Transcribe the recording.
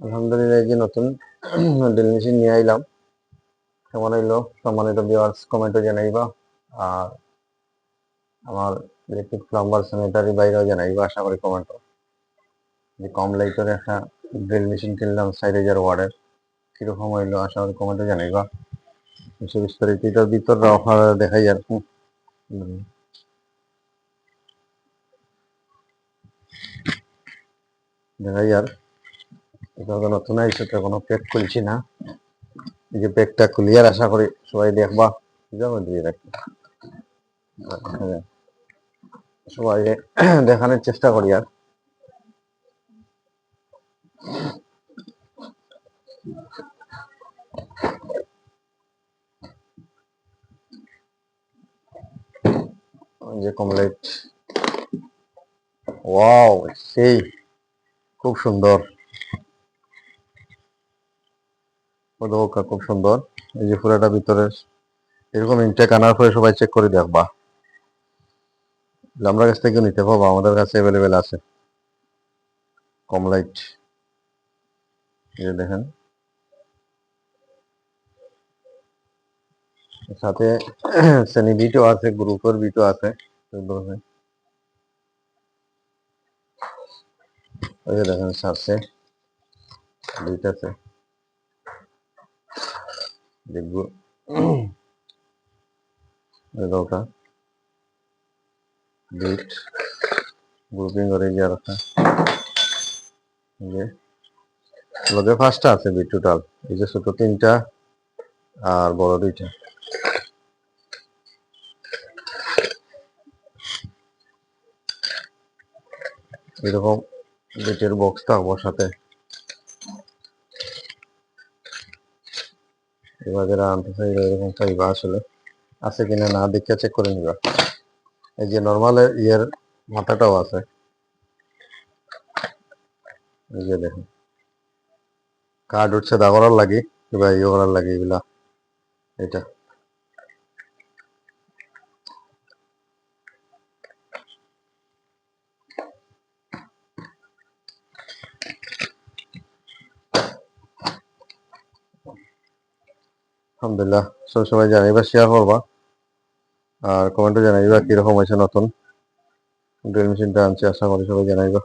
আলহামদুলিল্লাহ, এই যে নতুন ড্রিল মেশিন নিয়ে আইলাম। কেমন হইলো সম্মানিত ভিউয়ার্স, কমেন্টে জানাইবা। আর আমার ইলেকট্রিক প্লাম্বার স্যানিটারি বাইরেও জানাইবা, আশা করি কমেন্ট। যে কম লাইটের একটা ড্রিল মেশিন কিনলাম 4000 ওয়াটের, কিরকম হইলো আশা করি কমেন্টে জানাইবা। বিস্তারিত এটার ভিতর আপনারা দেখাই আর কি। দেখাই আর এটা তো নতুন আইসে, তো কোনো প্যাক খুলছি না। এই যে প্যাকটা ক্লিয়ার, আশা করি সবাই দেখবা। দিয়ে রাখি সবাই দেখানোর চেষ্টা করি। আর যে কমলাইট, ওয়াও, সেই খুব সুন্দর, খুব সুন্দর। এই যে পুরাটা ভিতরে এরকম ইনটেক আনার পরে সবাই চেক করে দেখবা। আমরা কাছ থেকে নিতে পারবো, আমাদের কাছে অ্যাভেলেবেল আছে কমলাইট। এই যে দেখেন, সাথে শ্রেণী বিটও আছে, গ্রুপের বিটও আছে। ওই যে দেখেন সারছে বিট আছে, দেখবো ওটা বিট গ্রুপিং করে যে আর লগে ফার্স্টটা আছে বিট টোটাল। এই যে ছোট 3টা আর বড় 2টা। এরকম বিটের বক্স থাকবো সাথে। এবার যারা আনতে চাই এরকম চাইবা, আসলে আছে কিনা না দেখে চেক করে নিবা। এই যে নর্মাল ইয়ের মাথাটাও আছে, এই যে দেখেন কার্ড উঠছে দা করার লাগে কিংবা ইয়ে করার লাগে, এগুলা এটা আলহামদুলিল্লাহ। সবাই জানাইবা, শেয়ার করবা আর কমেন্টে জানাইবা কিরকম হয়েছে নতুন ড্রিল মেশিনটা আনছি। আশা করি সবাই জানাইবা।